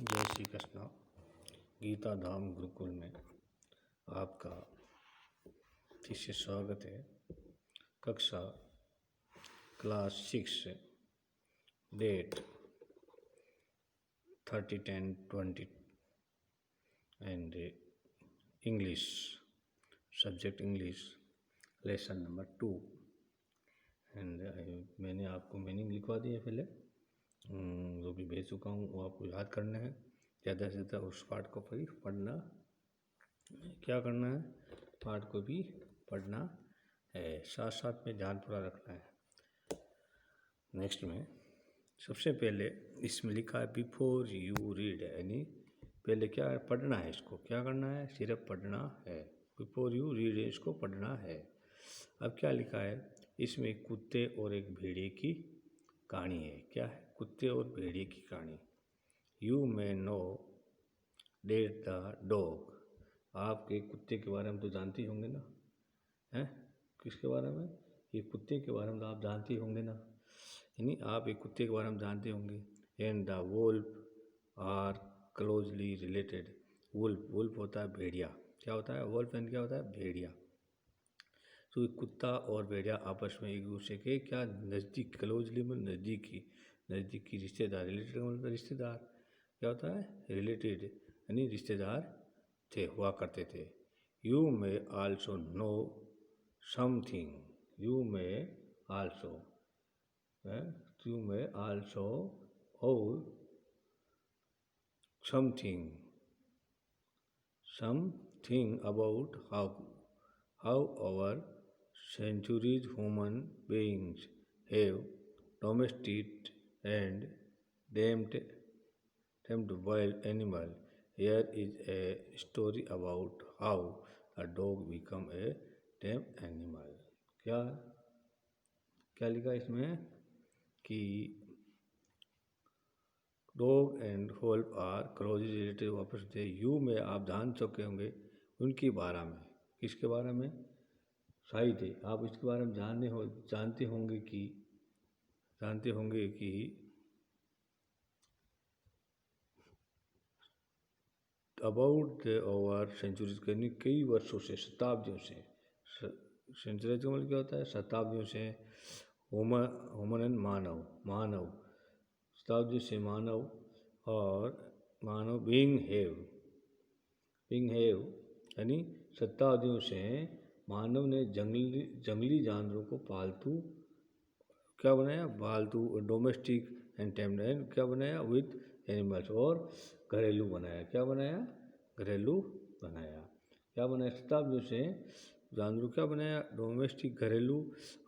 जय श्री कृष्णा। गीता धाम गुरुकुल में आपका फिर से स्वागत है। कक्षा class 6 date 30/10/20 and English subject English lesson number 2 and मैंने आपको मीनिंग लिखवा दी है पहले, जो भी भेज चुका हूँ वो आपको याद करना है। ज़्यादा से ज़्यादा उस पाठ को भी पढ़ना, क्या करना है, पाठ को भी पढ़ना है, साथ साथ में ध्यान पूरा रखना है। नेक्स्ट में सबसे पहले इसमें लिखा है बिफोर यू रीड, यानी पहले क्या है, पढ़ना है। इसको क्या करना है, सिर्फ पढ़ना है। बिफोर यू रीड इसको पढ़ना है। अब क्या लिखा है, इसमें एक कुत्ते और एक भेड़िए की कहानी है। क्या है, कुत्ते और भेड़िए की कहानी। You may know that the dog, आपके कुत्ते के बारे में तो जानते ही होंगे ना, हैं? किसके बारे में, ये कुत्ते के बारे में तो आप जानते ही होंगे ना, यानी आप एक कुत्ते के बारे में जानते होंगे। And the wolf are closely related, wolf होता है भेड़िया, क्या होता है वुल्फ, एंड क्या होता है भेड़िया। तो कुत्ता और भेड़िया आपस में एक दूसरे के क्या नज़दीक, क्लोजली में नज़दीकी रिश्तेदार, रिलेटेड मतलब रिश्तेदार, क्या होता है रिलेटेड, यानी रिश्तेदार थे, हुआ करते थे। You may also know something, you may also, you may also और something about how our centuries human beings have domesticated and tamed wild animal. Here is a story about how a dog become a tame animal. क्या क्या लिखा इसमें कि dog and wolf are closely related, वापस थे। You में आप जान चुके होंगे उनके बारे में, किसके बारे में, शायद है आप इसके बारे में जानते होंगे कि अबाउट ओवर सेंचुरीज, यानी कई वर्षों से, शताब्दियों से, सेंचुरी का मतलब क्या होता है, शताब्दियों से, ह्यूमन मानव, शताब्दी से मानव, और मानव बीइंग हैव यानी शताब्दियों से मानव ने जंगली जानवरों को पालतू क्या बनाया, पालतू डोमेस्टिक एंड टेम्ड, क्या बनाया विद एनिमल्स, और घरेलू बनाया, क्या बनाया घरेलू बनाया, क्या बनाया शताब्दियों से जानवरों क्या बनाया, डोमेस्टिक घरेलू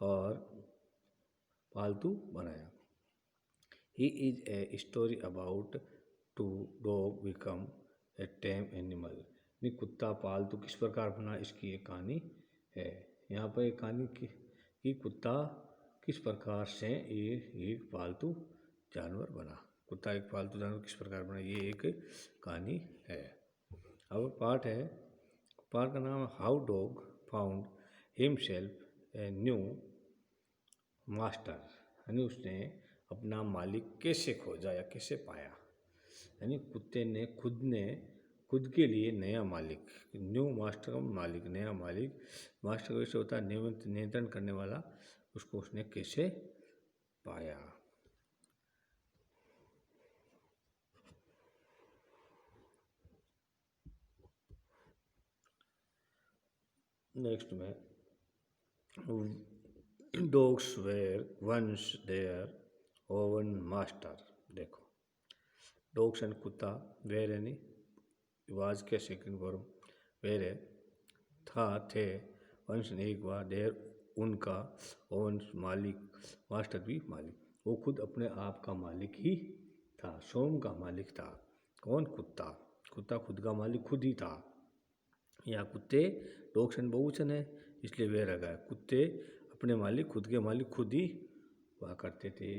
और पालतू बनाया। He is a story about to dog become a tame animal, कुत्ता पालतू किस प्रकार बना, इसकी एक कहानी है। यहाँ पर एक कहानी कि कुत्ता किस प्रकार से एक पालतू जानवर बना, कुत्ता एक पालतू जानवर किस प्रकार बना, ये एक कहानी है। अब पाठ है, पाठ का नाम how dog found himself a new master, यानी उसने अपना मालिक कैसे खोजा या कैसे पाया, यानी कुत्ते ने खुद के लिए नया मालिक, न्यू मास्टर का मालिक, नया मालिक, मास्टर वैसे होता है नियंत्रण करने वाला, उसको उसने कैसे पाया। नेक्स्ट में dogs were once their own master, देखो डॉग्स एंड कुत्ता, वेयर यानी वाज के सेकंड फॉर्म, वेयर है थे, वंश एक बार, देयर उनका, ओवन मालिक, मास्टर भी मालिक, वो खुद अपने आप का मालिक ही था, स्वयं का मालिक था। कौन, कुत्ता, कुत्ता खुद का मालिक खुद ही था। यहाँ कुत्ते डॉग्स एंड बहुवचन है इसलिए वे रखा है, कुत्ते अपने मालिक, खुद के मालिक खुद ही हुआ करते थे।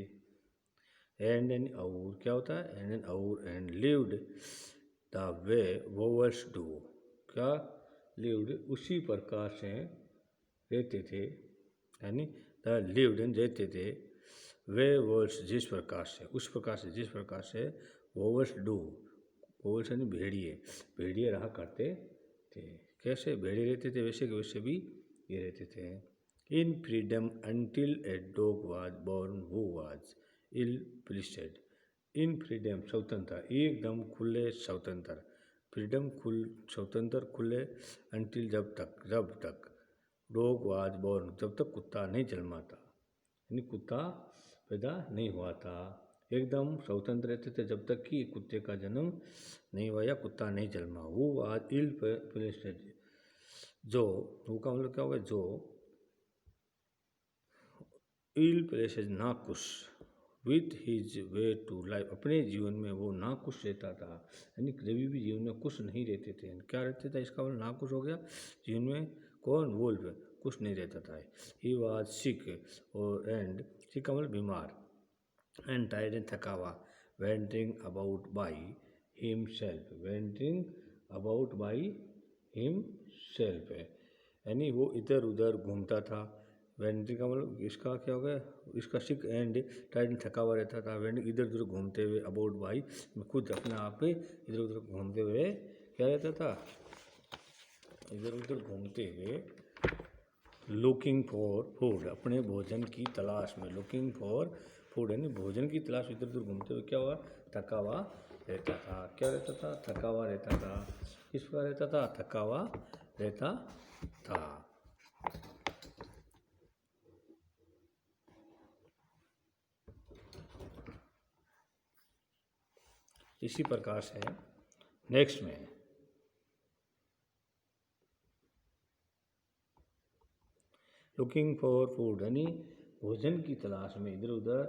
एंड और क्या होता है, एंड और, and lived the way wolves do, क्या लिव्ड उसी प्रकार से रहते थे, यानी द लिव्ड रहते थे, वे वर्ड्स जिस प्रकार से, उस प्रकार से जिस प्रकार से वोवर्स डू वोल्स यानी भेड़िए, भेड़िए रहा करते थे। कैसे भेड़िए रहते थे वैसे के वैसे भी ये रहते थे। In freedom until a dog was born who was ill pleased. In freedom स्वतंत्र, एकदम खुले स्वतंत्र, फ्रीडम स्वतंत्र खुले, अंटिल जब तक डॉग वाज बॉर्न जब तक कुत्ता नहीं जन्मा था, यानी कुत्ता पैदा नहीं हुआ था। एकदम स्वतंत्र रहते थे जब तक कि कुत्ते का जन्म नहीं हुआ या कुत्ता नहीं जन्मा। वो आज इल प्लेस्ड, जो वो का मतलब क्या होगा, जो इल प्लेसेज नाखुश with his way to life, अपने जीवन में वो नाखुश रहता था, यानी कभी भी जीवन में खुश नहीं रहते थे। क्या रहते थे, इसका मतलब नाखुश हो गया जीवन में। कौन, वोल्फ, खुश नहीं रहता था। ही वाज सिक, और एंड सिक का मतलब बीमार, एंड टायर्ड एंड थका हुआ, wandering about by himself, wandering about by himself है, यानी वो इधर उधर घूमता था। वेंटरिंग का मतलब इसका क्या हो गया, इसका सिक एंड टायर्ड एंड थका हुआ रहता था। वेंटरिंग इधर उधर घूमते हुए, अबाउट बाई खुद अपने आप पे इधर उधर घूमते हुए क्या रहता था, इधर उधर घूमते हुए। लुकिंग फॉर फूड, अपने भोजन की तलाश में, लुकिंग फॉर फूड यानी भोजन की तलाश, इधर उधर घूमते हुए क्या हुआ, थका हुआ रहता था। क्या रहता था, थका हुआ रहता था। किस प्रकार रहता था, थका हुआ रहता था। इसी प्रकार से नेक्स्ट में लुकिंग फॉर फूड यानी भोजन की तलाश में इधर उधर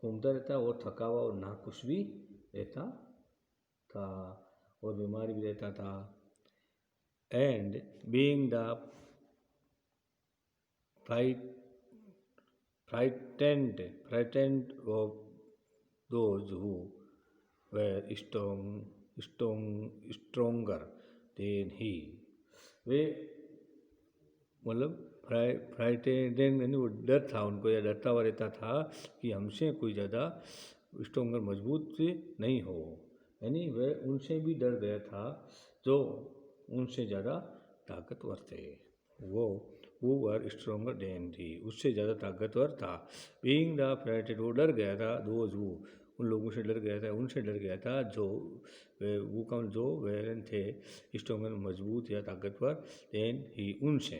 घूमता रहता और थका हुआ और नाखुश भी रहता था और बीमार भी रहता था। And being the frightened of those who were stronger than he, वे मतलब फ्राइटेंड यानी वो डर था उनको, या डरता हुआ रहता था कि हमसे कोई ज़्यादा स्ट्रोंगर मजबूत नहीं हो, यानी वह उनसे भी डर गया था जो उनसे ज़्यादा ताकतवर थे। वो वर स्ट्रोंगर देन थी, उससे ज़्यादा ताकतवर था। बीइंग द फ्राइटेड, वो डर गया था। दोज वो, उन लोगों से डर गया था, उनसे डर गया था जो वो कौन, जो वेरन थे स्ट्रोंगर मजबूत या ताकतवर, देन ही उनसे,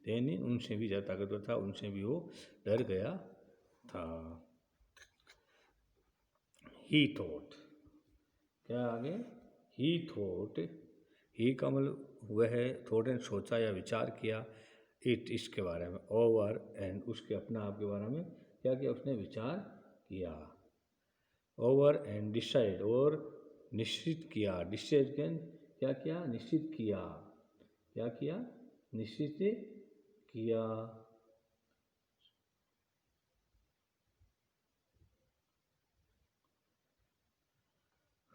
देन ही उनसे भी ज़्यादा ताकतवर था, उनसे भी वो डर गया था। ही थॉट, क्या आगे, ही थॉट, ही का मतलब वह थॉट एंड सोचा या विचार किया, इट इसके बारे में, ओवर एंड उसके अपना आप के बारे में क्या किया, उसने विचार किया। ओवर एंड डिसाइड, और निश्चित किया, डिसाइड क्या किया, निश्चित किया, क्या किया, निश्चित किया।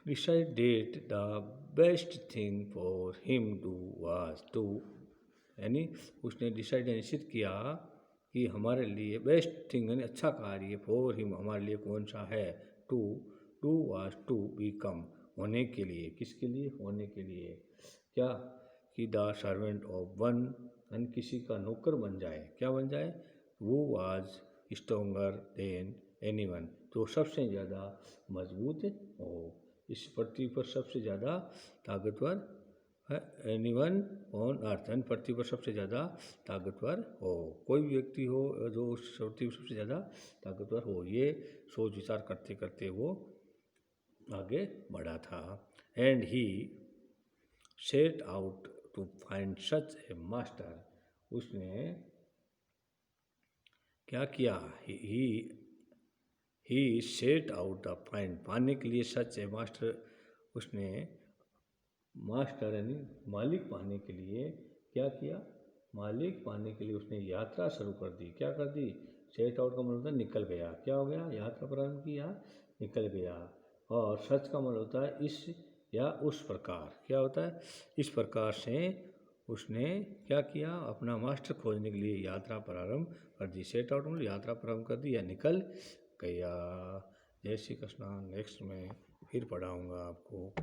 decided the best thing for him to was to, यानी उसने डिसाइड निश्चित किया कि हमारे लिए बेस्ट थिंग यानी अच्छा कार्य फॉर हिम हमारे लिए कौन सा है, to, to was to become, होने के लिए, किसके लिए, होने के लिए, क्या, कि द सर्वेंट ऑफ वन, यानी किसी का नौकर बन जाए, क्या बन जाए, वो वाज स्ट्रोंगर देन एनीवन, जो सबसे ज़्यादा मजबूत हो, इस पृथ्वी पर सबसे ज़्यादा ताकतवर है, एनीवन ऑन अर्थ, यानी पृथ्वी पर सबसे ज़्यादा ताकतवर हो, कोई भी व्यक्ति हो जो उस पृथ्वी पर सबसे ज़्यादा ताकतवर हो, ये सोच विचार करते करते वो आगे बढ़ा था। And he set out to find such a master, उसने क्या किया, he set out the find, पाने के लिए सच ए मास्टर, उसने मास्टर यानी मालिक पाने के लिए क्या किया, मालिक पाने के लिए उसने यात्रा शुरू कर दी, क्या कर दी, सेट आउट का मतलब होता है निकल गया, क्या हो गया, यात्रा प्रारंभ की या निकल गया। और सच का मतलब होता है इस या उस प्रकार, क्या होता है, इस प्रकार से उसने क्या किया, अपना मास्टर खोजने के लिए यात्रा प्रारंभ कर दी। सेट आउट मतलब यात्रा प्रारंभ कर दी या निकल गया। जय श्री कृष्ण। नेक्स्ट में फिर पढ़ाऊँगा आपको।